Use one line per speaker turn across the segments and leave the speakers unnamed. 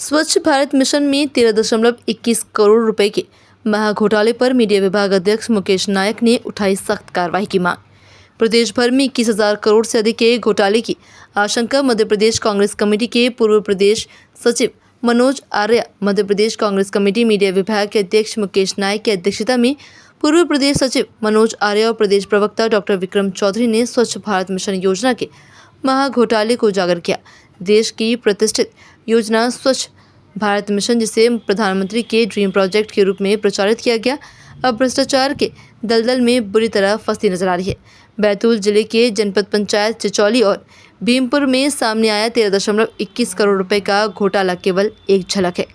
स्वच्छ भारत मिशन में 13.21 करोड़ रुपए के महाघोटाले पर मीडिया विभाग अध्यक्ष मुकेश नायक ने उठाई सख्त कार्रवाई की मांग। प्रदेश भर में 21,000 करोड़ से अधिक के घोटाले की आशंका। मध्य प्रदेश कांग्रेस कमेटी के पूर्व प्रदेश सचिव मनोज आर्य, मध्य प्रदेश कांग्रेस कमेटी मीडिया विभाग के अध्यक्ष मुकेश नायक की अध्यक्षता में पूर्व प्रदेश सचिव मनोज आर्य और प्रदेश प्रवक्ता डॉक्टर विक्रम चौधरी ने स्वच्छ भारत मिशन योजना के महाघोटाले को उजागर किया। देश की प्रतिष्ठित योजना स्वच्छ भारत मिशन, जिसे प्रधानमंत्री के ड्रीम प्रोजेक्ट के रूप में प्रचारित किया गया, अब भ्रष्टाचार के दलदल में बुरी तरह फंसती नजर आ रही है। बैतूल जिले के जनपद पंचायत चिचौली और भीमपुर में सामने आया 13.21 करोड़ रुपए का घोटाला केवल एक झलक है।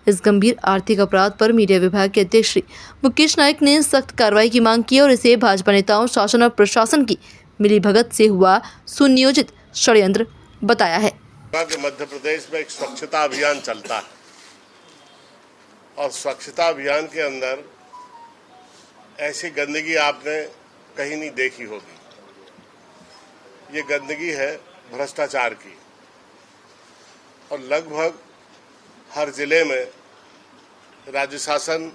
इस गंभीर आर्थिक अपराध पर मीडिया विभाग के अध्यक्ष श्री मुकेश नायक ने सख्त कार्रवाई की मांग की और इसे भाजपा नेताओं, शासन और प्रशासन की मिलीभगत से हुआ सुनियोजित षड्यंत्र बताया है।
मध्य प्रदेश में एक स्वच्छता अभियान चलता है और स्वच्छता अभियान के अंदर ऐसी गंदगी आपने कहीं नहीं देखी होगी। ये गंदगी है भ्रष्टाचार की और लगभग हर जिले में राज्य शासन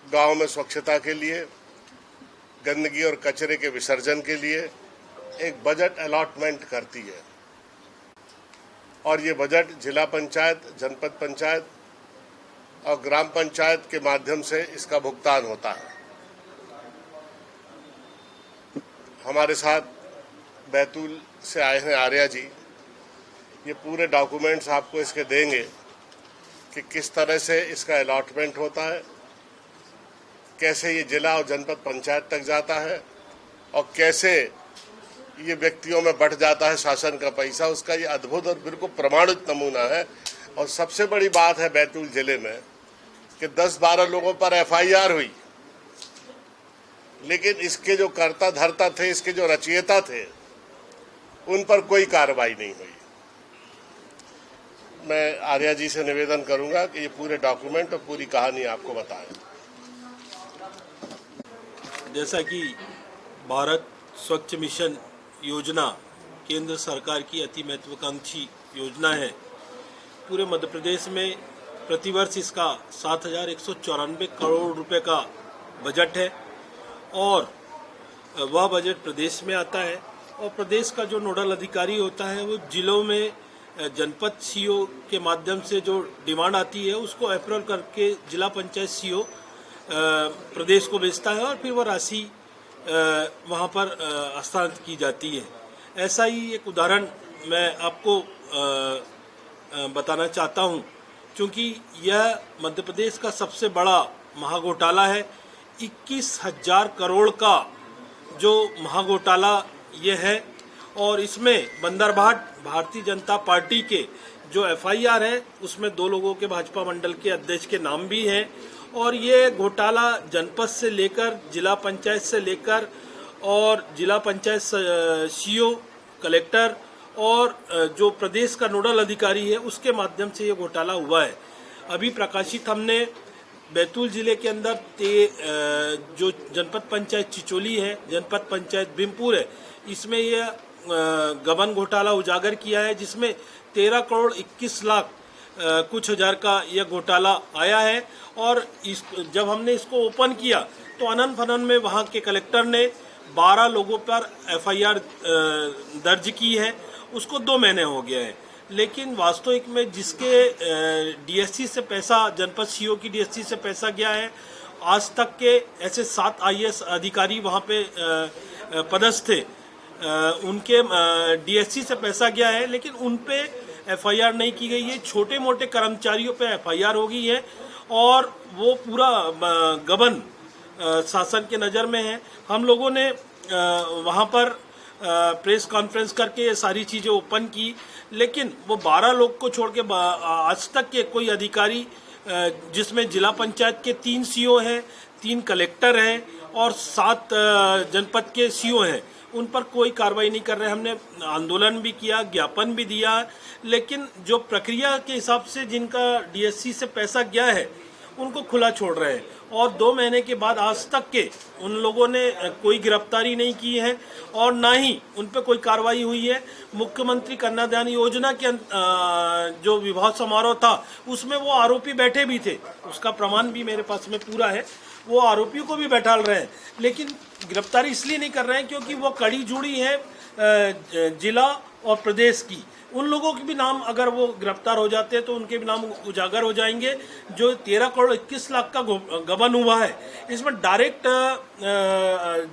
गांव में स्वच्छता के लिए, गंदगी और कचरे के विसर्जन के लिए एक बजट अलॉटमेंट करती है और ये बजट जिला पंचायत, जनपद पंचायत और ग्राम पंचायत के माध्यम से इसका भुगतान होता है। हमारे साथ बैतूल से आए हैं आर्या जी, ये पूरे डॉक्यूमेंट्स आपको इसके देंगे कि किस तरह से इसका अलॉटमेंट होता है, कैसे ये जिला और जनपद पंचायत तक जाता है और कैसे ये व्यक्तियों में बढ़ जाता है शासन का पैसा। उसका ये अद्भुत और बिल्कुल प्रमाणित नमूना है। और सबसे बड़ी बात है बैतूल जिले में कि 10-12 लोगों पर एफआईआर हुई, लेकिन इसके जो कर्ता धर्ता थे, इसके जो रचयिता थे, उन पर कोई कार्रवाई नहीं हुई। मैं आर्या जी से निवेदन करूंगा कि ये पूरे डॉक्यूमेंट और पूरी कहानी आपको बताएं।
जैसा कि भारत स्वच्छ मिशन योजना केंद्र सरकार की अति महत्वाकांक्षी योजना है, पूरे मध्य प्रदेश में प्रतिवर्ष इसका 7,194 करोड़ रुपए का बजट है और वह बजट प्रदेश में आता है और प्रदेश का जो नोडल अधिकारी होता है वो जिलों में जनपद सीओ के माध्यम से जो डिमांड आती है उसको अप्रूवल करके जिला पंचायत सीओ प्रदेश को भेजता है और फिर वह राशि वहाँ पर हस्तांतरित की जाती है। ऐसा ही एक उदाहरण मैं आपको बताना चाहता हूँ, क्योंकि यह मध्य प्रदेश का सबसे बड़ा महाघोटाला है। 21,000 करोड़ का जो महाघोटाला ये है और इसमें बंदरभाट भारतीय जनता पार्टी के जो एफआईआर है उसमें 2 लोगों के भाजपा मंडल के अध्यक्ष के नाम भी हैं और ये घोटाला जनपद से लेकर जिला पंचायत से लेकर और जिला पंचायत सीओ, कलेक्टर और जो प्रदेश का नोडल अधिकारी है उसके माध्यम से ये घोटाला हुआ है। अभी प्रकाशित हमने बैतूल जिले के अंदर जो जनपद पंचायत चिचोली है, जनपद पंचायत भीमपुर है, इसमें यह गबन घोटाला उजागर किया है, जिसमें 13 करोड़ 21 लाख कुछ हजार का यह घोटाला आया है। और जब हमने इसको ओपन किया तो अनन फनन में वहाँ के कलेक्टर ने 12 लोगों पर एफआईआर दर्ज की है, उसको 2 महीने हो गए हैं। लेकिन वास्तविक में जिसके डीएससी से पैसा, जनपद सीओ की डीएससी से पैसा गया है, आज तक के ऐसे 7 आईएएस अधिकारी वहाँ पे पदस्थ थे, उनके डीएससी से पैसा गया है लेकिन उन पे एफआईआर नहीं की गई है। छोटे मोटे कर्मचारियों पे एफआईआर हो गई है और वो पूरा गबन शासन के नज़र में है। हम लोगों ने वहाँ पर प्रेस कॉन्फ्रेंस करके ये सारी चीज़ें ओपन की, लेकिन वो 12 लोग को छोड़ के आज तक के कोई अधिकारी, जिसमें जिला पंचायत के 3 सीओ हैं, 3 कलेक्टर हैं और 7 जनपद के सीओ हैं, उन पर कोई कार्रवाई नहीं कर रहे। हमने आंदोलन भी किया, ज्ञापन भी दिया, लेकिन जो प्रक्रिया के हिसाब से जिनका डीएससी से पैसा गया है उनको खुला छोड़ रहे हैं। और 2 महीने के बाद आज तक के उन लोगों ने कोई गिरफ्तारी नहीं की है और ना ही उन पर कोई कार्रवाई हुई है। मुख्यमंत्री कन्यादान योजना के जो विवाह समारोह था उसमें वो आरोपी बैठे भी थे, उसका प्रमाण भी मेरे पास में पूरा है। वो आरोपियों को भी बैठाल रहे हैं, लेकिन गिरफ्तारी इसलिए नहीं कर रहे हैं क्योंकि वो कड़ी जुड़ी है जिला और प्रदेश की। उन लोगों के भी नाम अगर वो गिरफ्तार हो जाते हैं तो उनके भी नाम उजागर हो जाएंगे। जो 13 करोड़ 21 लाख का गबन हुआ है, इसमें डायरेक्ट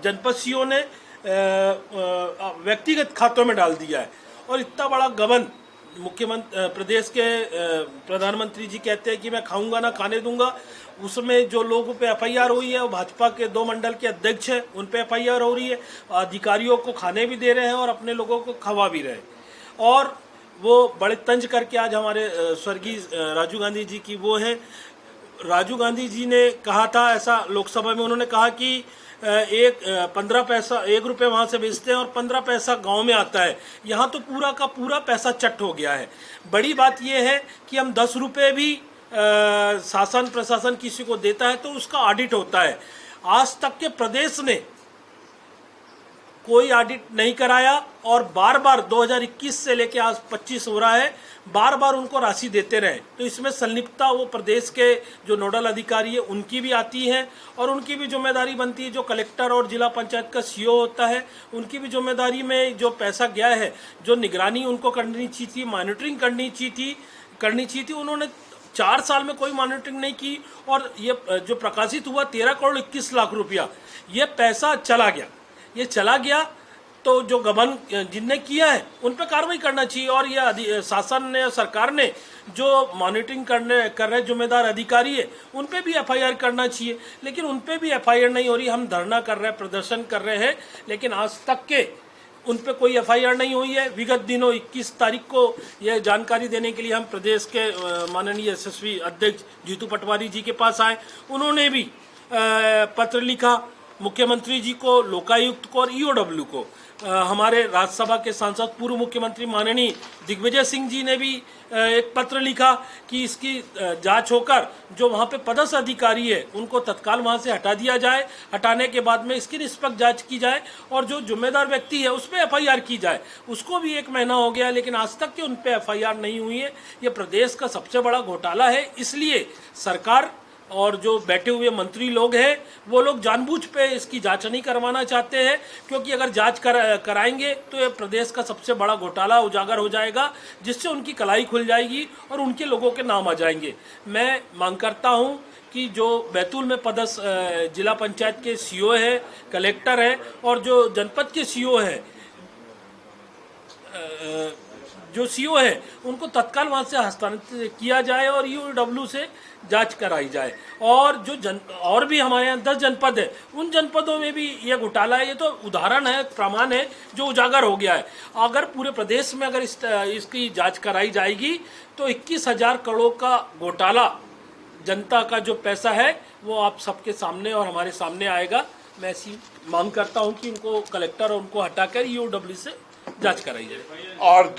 जनपद सीओ ने व्यक्तिगत खातों में डाल दिया है। और इतना बड़ा गबन मुख्यमंत्री प्रदेश के प्रधानमंत्री जी कहते हैं कि मैं खाऊंगा ना खाने दूंगा। उसमें जो लोगों पे एफआईआर हुई है वो भाजपा के 2 मंडल के अध्यक्ष हैं, उन पे एफआईआर हो रही है। अधिकारियों को खाने भी दे रहे हैं और अपने लोगों को खवा भी रहे हैं। और वो बड़े तंज करके आज हमारे स्वर्गीय राजीव गांधी जी की वो है। राजीव गांधी जी ने कहा था ऐसा लोकसभा में, उन्होंने कहा कि 15 पैसा 1 रुपये वहाँ से बेचते हैं और 15 पैसा गांव में आता है। यहाँ तो पूरा का पूरा पैसा चट हो गया है। बड़ी बात यह है कि हम 10 रुपये भी शासन प्रशासन किसी को देता है तो उसका ऑडिट होता है। आज तक के प्रदेश ने कोई ऑडिट नहीं कराया और बार बार 2021 से लेके आज 25 हो रहा है, बार बार उनको राशि देते रहे। तो इसमें संलिप्तता वो प्रदेश के जो नोडल अधिकारी है उनकी भी आती है और उनकी भी जिम्मेदारी बनती है। जो कलेक्टर और जिला पंचायत का सीओ होता है उनकी भी जिम्मेदारी में जो पैसा गया है, जो निगरानी उनको करनी चाहिए थी, मॉनिटरिंग करनी चाहिए थी, उन्होंने 4 साल में कोई मॉनिटरिंग नहीं की। और ये जो प्रकाशित हुआ 13 करोड़ 21 लाख रुपया, ये पैसा चला गया तो जो गबन जिनने किया है उन पर कार्रवाई करना चाहिए। और ये शासन ने, सरकार ने जो मॉनिटरिंग कर रहे जिम्मेदार अधिकारी है उन पे भी एफआईआर करना चाहिए, लेकिन उन पे भी एफआईआर नहीं हो रही। हम धरना कर रहे हैं, प्रदर्शन कर रहे हैं, लेकिन आज तक के उन पे कोई एफआईआर नहीं हुई है। विगत दिनों 21 तारीख को यह जानकारी देने के लिए हम प्रदेश के माननीय यशस्वी अध्यक्ष जीतू पटवारी जी के पास आए। उन्होंने भी पत्र लिखा मुख्यमंत्री जी को, लोकायुक्त को और ईओडब्ल्यू को। हमारे राज्यसभा के सांसद पूर्व मुख्यमंत्री माननीय दिग्विजय सिंह जी ने भी एक पत्र लिखा कि इसकी जांच होकर जो वहाँ पे पदस्थ अधिकारी है उनको तत्काल वहाँ से हटा दिया जाए। हटाने के बाद में इसकी निष्पक्ष जांच की जाए और जो जिम्मेदार व्यक्ति है उस पर एफआईआर की जाए। उसको भी 1 महीना हो गया लेकिन आज तक के उन पर एफआईआर नहीं हुई है। ये प्रदेश का सबसे बड़ा घोटाला है। इसलिए सरकार और जो बैठे हुए मंत्री लोग हैं वो लोग जानबूझ पे इसकी जांच नहीं करवाना चाहते हैं, क्योंकि अगर जांच कराएंगे तो ये प्रदेश का सबसे बड़ा घोटाला उजागर हो जाएगा, जिससे उनकी कलाई खुल जाएगी और उनके लोगों के नाम आ जाएंगे। मैं मांग करता हूं कि जो बैतूल में पदस्थ जिला पंचायत के सीओ है, कलेक्टर है और जो जनपद के सीओ है, उनको तत्काल वहां से हस्तांतरित किया जाए और ईओडब्ल्यू से जांच कराई जाए। और और भी हमारे यहाँ 10 जनपद है, उन जनपदों में भी ये घोटाला है। ये तो उदाहरण है, प्रमाण है जो उजागर हो गया है। अगर पूरे प्रदेश में अगर इसकी जांच कराई जाएगी तो 21,000 करोड़ का घोटाला, जनता का जो पैसा है वो आप सबके सामने और हमारे सामने आएगा। मैं ऐसी मांग करता हूँ कि उनको कलेक्टर और उनको हटाकर ईओडब्ल्यू से जांच कराई जाए।
और